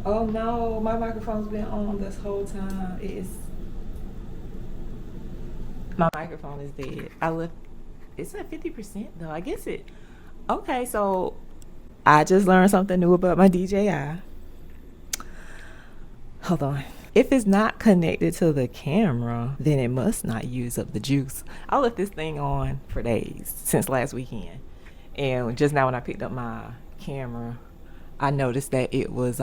Oh no, my microphone's been on this whole time. My microphone is dead. I left. It's at 50% though. I guess it. Okay, so I just learned something new about my DJI. Hold on. If it's not connected to the camera, then it must not use up the juice. I left this thing on for days since last weekend. And just now when I picked up my camera, I noticed that it was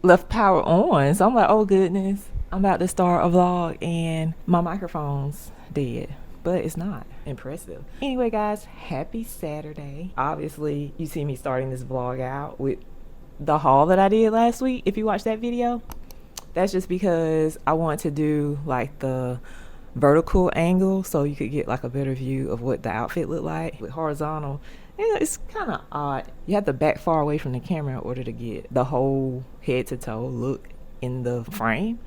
left power on. So I'm like, oh goodness, I'm about to start a vlog and my microphone's dead. But it's not impressive. Anyway, guys, happy Saturday. Obviously, you see me starting this vlog out with the haul that I did last week. If you watched that video, that's just because I want to do like the vertical angle so you could get like a better view of what the outfit looked like. With horizontal, it's kind of odd. You have to back far away from the camera in order to get the whole head to toe look in the frame.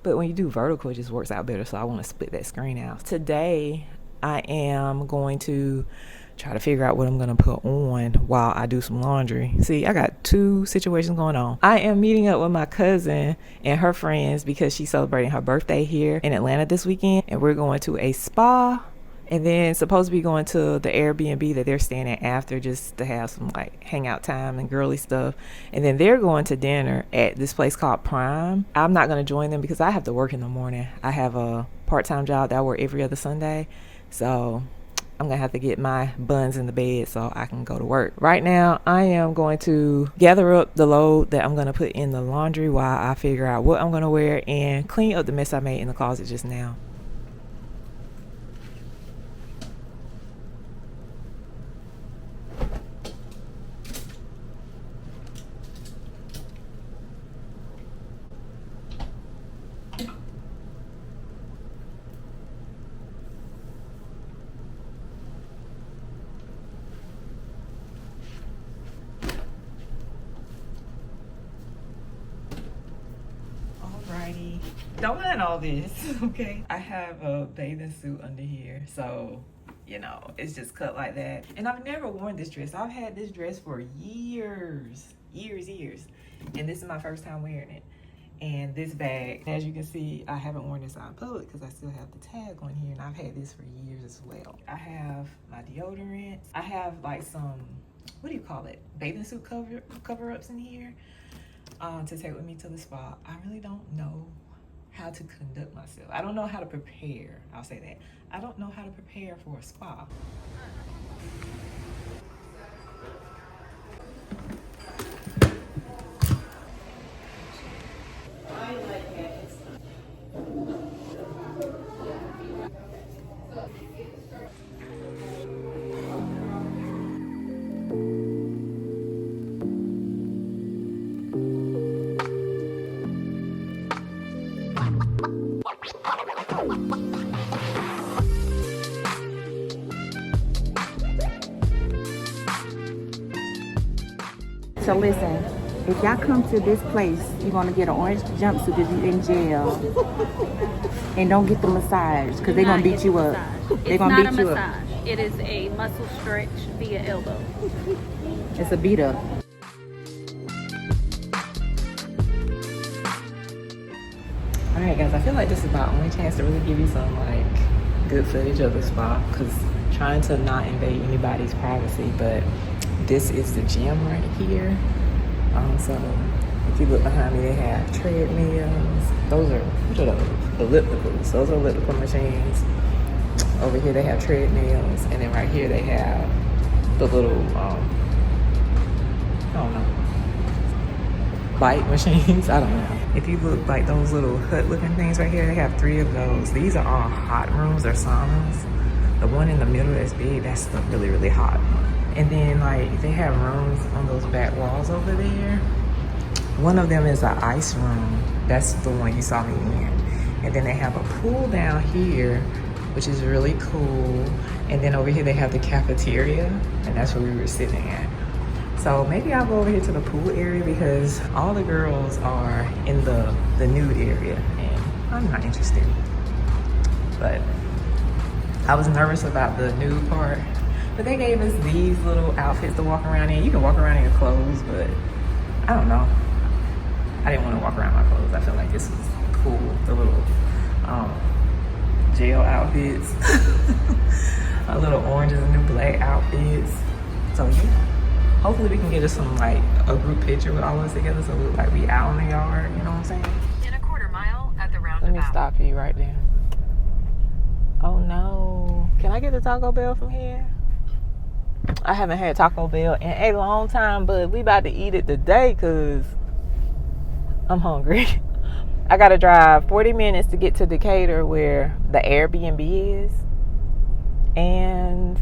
But when you do vertical, it just works out better. So I want to split that screen out. Today, I am going to try to figure out what I'm going to put on while I do some laundry. See, I got two situations going on. I am meeting up with my cousin and her friends because she's celebrating her birthday here in Atlanta this weekend. And we're going to a spa. And then supposed to be going to the Airbnb that they're staying at after, just to have some like hangout time and girly stuff. And then they're going to dinner at this place called Prime. I'm not going to join them because I have to work in the morning. I have a part-time job that I work every other Sunday. So I'm going to have to get my buns in the bed so I can go to work. Right now, I am going to gather up the load that I'm going to put in the laundry while I figure out what I'm going to wear and clean up the mess I made in the closet just now. Alrighty, don't mind all this, okay? I have a bathing suit under here, so you know, it's just cut like that. And I've never worn this dress. I've had this dress for years. And this is my first time wearing it. And this bag, as you can see, I haven't worn this out in public because I still have the tag on here, and I've had this for years as well. I have my deodorant. I have like some, what do you call it? Bathing suit cover-ups in here. To take with me to the spa. I really don't know how to conduct myself. I don't know how to prepare. I'll say that. I don't know how to prepare for a spa. So listen, if y'all come to this place, you're gonna get an orange jumpsuit if you in jail. And don't get the massage, because they're gonna beat you up. They're gonna beat you up. It is a muscle stretch via elbow. It's a beat up. Alright guys, I feel like this is my only chance to really give you some like good footage of the spa, because trying to not invade anybody's privacy, but this is the gym right here. So if you look behind me, they have treadmills. Those are, what are those? Ellipticals. Those are elliptical machines. Over here they have treadmills, and then right here they have the little, I don't know, bike machines. I don't know. If you look like those little hut looking things right here, they have 3 of those. These are all hot rooms or saunas. The one in the middle that's big, that's the really, really hot one. And then like they have rooms on those back walls over there. One of them is an ice room. That's the one you saw me in. And then they have a pool down here, which is really cool. And then over here they have the cafeteria, and that's where we were sitting at. So maybe I'll go over here to the pool area because all the girls are in the nude area and I'm not interested. But I was nervous about the nude part. But they gave us these little outfits to walk around in. You can walk around in your clothes, but I don't know. I didn't want to walk around my clothes. I felt like this was cool. The little jail outfits. A little oranges and new black outfits. So yeah. Hopefully we can get us some like a group picture with all of us together so we look like we out in the yard, you know what I'm saying? In a quarter mile at the roundabout. Let me stop you right there. Oh no. Can I get the Taco Bell from here? I haven't had Taco Bell in a long time, but we about to eat it today because I'm hungry. I gotta drive 40 minutes to get to Decatur where the Airbnb is. And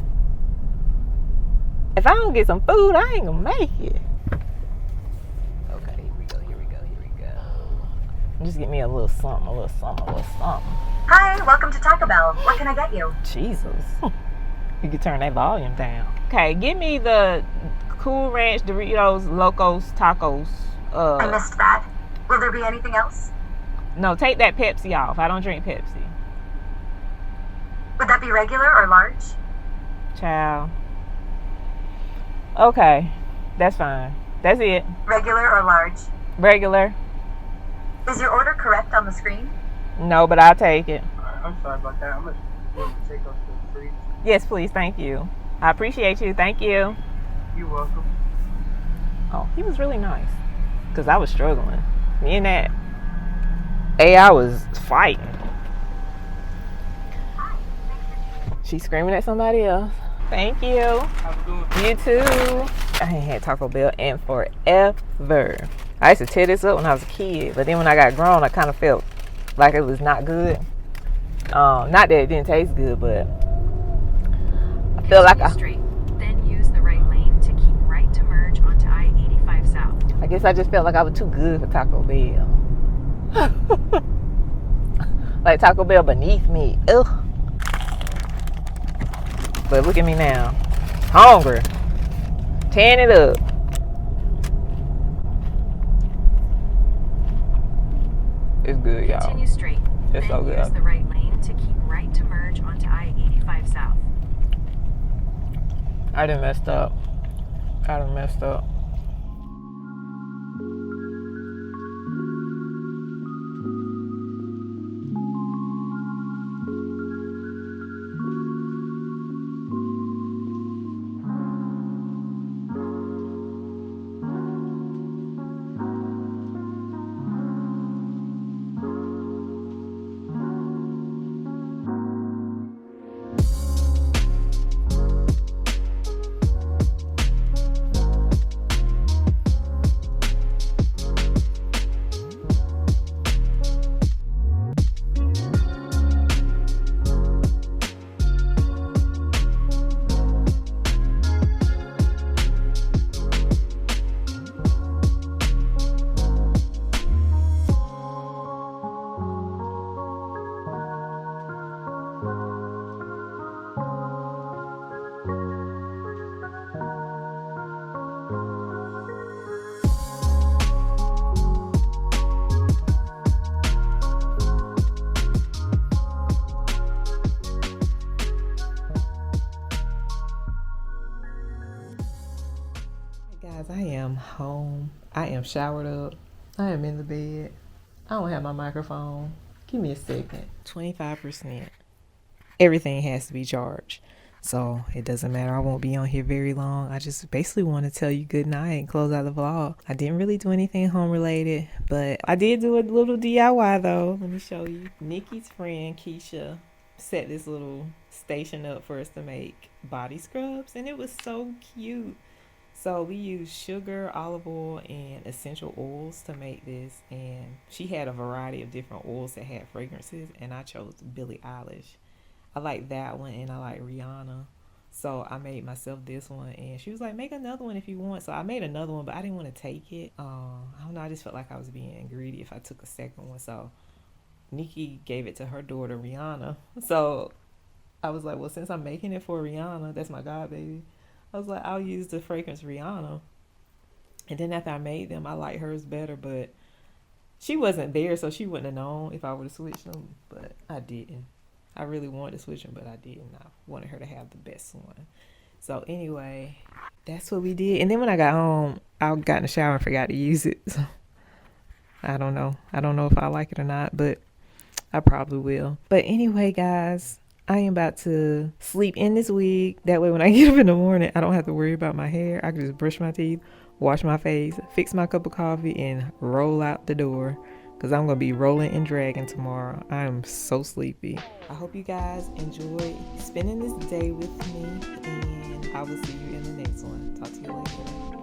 if I don't get some food, I ain't gonna make it. Okay, here we go. Just get me a little something. Hi, welcome to Taco Bell. What can I get you? Jesus. You can turn that volume down. Okay, give me the Cool Ranch Doritos Locos Tacos. I missed that. Will there be anything else? No, take that Pepsi off. I don't drink Pepsi. Would that be regular or large? Child. Okay, that's fine. That's it. Regular or large? Regular. Is your order correct on the screen? No, but I'll take it. I'm sorry about that. I'm going to take us to the fridge. Yes, please. Thank you. I appreciate you. Thank you. You're welcome. Oh, he was really nice. Because I was struggling. Me and that AI was fighting. She's screaming at somebody else. Thank you. Have a good one. You too. I ain't had Taco Bell in forever. I used to tear this up when I was a kid, but then when I got grown, I kind of felt like it was not good. Not that it didn't taste good, but I feel like Straight. Then use the right lane to keep right to merge onto I-85 South. I guess I just felt like I was too good for Taco Bell. Like Taco Bell beneath me. Ugh. But look at me now. Hungry. Tearing it up. It's good, y'all. Continue straight. It's so good. Use the right lane to keep right to merge onto I-85 South. I done messed up. Guys, I am home. I am showered up. I am in the bed. I don't have my microphone. Give me a second. 25%. Everything has to be charged. So it doesn't matter. I won't be on here very long. I just basically want to tell you good night and close out the vlog. I didn't really do anything home related, but I did do a little DIY though. Let me show you. Nikki's friend Keisha set this little station up for us to make body scrubs, and it was so cute. So we used sugar, olive oil, and essential oils to make this, and she had a variety of different oils that had fragrances, and I chose Billie Eilish. I like that one, and I like Rihanna. So I made myself this one, and she was like, make another one if you want. So I made another one, but I didn't want to take it. I don't know, I just felt like I was being greedy if I took a second one. So Nikki gave it to her daughter, Rihanna. So I was like, well, since I'm making it for Rihanna, that's my god baby, I was like, I'll use the fragrance Rihanna. And then after I made them, I like hers better, but she wasn't there, so she wouldn't have known if I would have switched them, but I didn't. I really wanted to switch them, but I didn't. I wanted her to have the best one. So anyway, that's what we did. And then when I got home, I got in the shower and forgot to use it. So I don't know. I don't know if I like it or not, but I probably will. But anyway, guys, I am about to sleep in this wig. That way when I get up in the morning, I don't have to worry about my hair. I can just brush my teeth, wash my face, fix my cup of coffee, and roll out the door. Because I'm going to be rolling and dragging tomorrow. I am so sleepy. I hope you guys enjoy spending this day with me. And I will see you in the next one. Talk to you later.